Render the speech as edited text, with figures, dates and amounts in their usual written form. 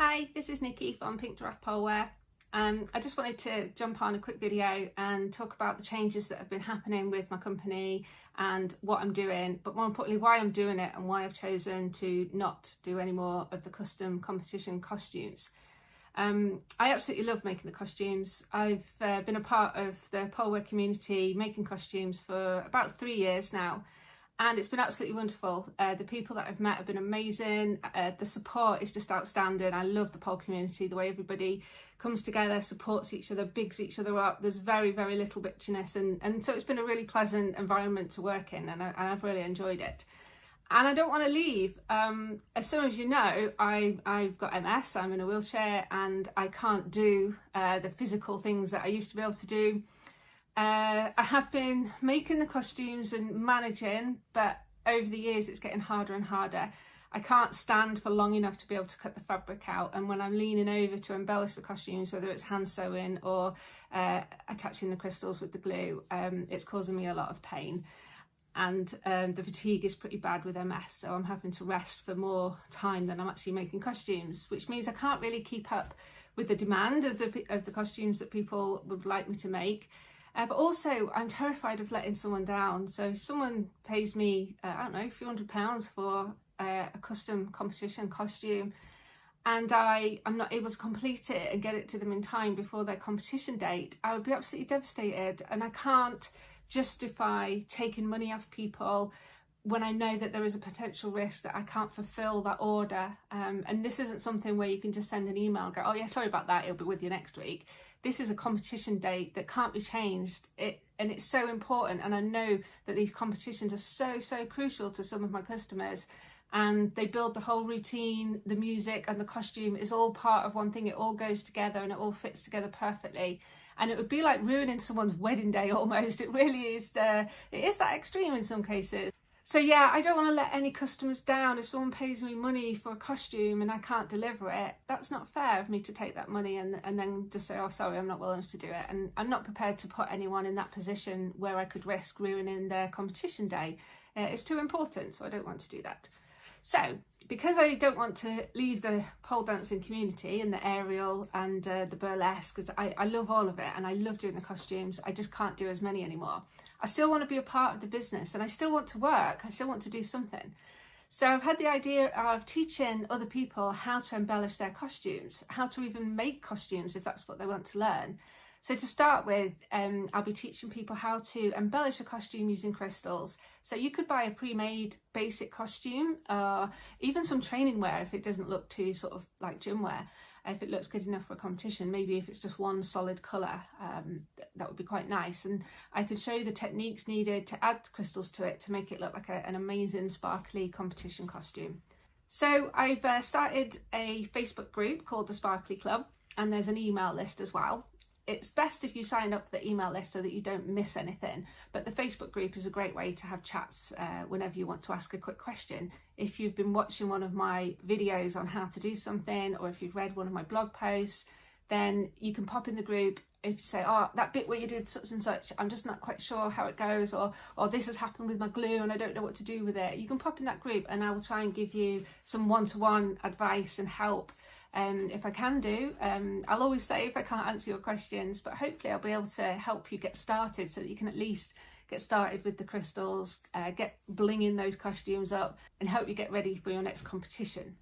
Hi, this is Nikki from Pink Giraffe Polewear. I just wanted to jump on a quick video and talk about the changes that have been happening with my company and what I'm doing, but more importantly why I'm doing it and why I've chosen to not do any more of the custom competition costumes. I absolutely love making the costumes. I've been a part of the polewear community making costumes for about 3 years now. And it's been absolutely wonderful. The people that I've met have been amazing. The support is just outstanding. I love the pole community, the way everybody comes together, supports each other, bigs each other up. There's very, very little bitchiness. And so it's been a really pleasant environment to work in, and I've really enjoyed it. And I don't want to leave. As some of you know, I've got MS, I'm in a wheelchair, and I can't do the physical things that I used to be able to do. I have been making the costumes and managing, but over the years it's getting harder and harder. I can't stand for long enough to be able to cut the fabric out, and when I'm leaning over to embellish the costumes, whether it's hand sewing or attaching the crystals with the glue, it's causing me a lot of pain. And the fatigue is pretty bad with MS, so I'm having to rest for more time than I'm actually making costumes, which means I can't really keep up with the demand of the costumes that people would like me to make. But also I'm terrified of letting someone down. So if someone pays me, I don't know, a few £100 for a custom competition costume, and I'm not able to complete it and get it to them in time before their competition date, I would be absolutely devastated. And I can't justify taking money off people when I know that there is a potential risk that I can't fulfill that order. And this isn't something where you can just send an email and go, oh yeah, sorry about that, it'll be with you next week. This is a competition date that can't be changed, and it's so important. And I know that these competitions are so crucial to some of my customers, and they build the whole routine, the music and the costume is all part of one thing. It all goes together and it all fits together perfectly. And it would be like ruining someone's wedding day almost. It really is, it is that extreme in some cases. So yeah, I don't want to let any customers down. If someone pays me money for a costume and I can't deliver it, that's not fair of me to take that money and then just say, oh sorry, I'm not well enough to do it. And I'm not prepared to put anyone in that position where I could risk ruining their competition day. It's too important, so I don't want to do that. So because I don't want to leave the pole dancing community and the aerial and the burlesque, because I love all of it and I love doing the costumes, I just can't do as many anymore. I still want to be a part of the business and I still want to work, I still want to do something. So I've had the idea of teaching other people how to embellish their costumes, how to even make costumes if that's what they want to learn. So to start with, I'll be teaching people how to embellish a costume using crystals. So you could buy a pre-made basic costume, even some training wear if it doesn't look too sort of like gym wear. If it looks good enough for a competition, maybe if it's just one solid colour, that would be quite nice. And I could show you the techniques needed to add crystals to it to make it look like an amazing sparkly competition costume. So I've started a Facebook group called the Sparkly Club, and there's an email list as well. It's best if you sign up for the email list so that you don't miss anything, but the Facebook group is a great way to have chats whenever you want to ask a quick question. If you've been watching one of my videos on how to do something, or if you've read one of my blog posts, then you can pop in the group. If you say, oh, that bit where you did such and such, I'm just not quite sure how it goes, or this has happened with my glue and I don't know what to do with it, you can pop in that group and I will try and give you some one-to-one advice and help. If I can do, I'll always say if I can't answer your questions, but hopefully I'll be able to help you get started so that you can at least get started with the crystals, get blinging those costumes up and help you get ready for your next competition.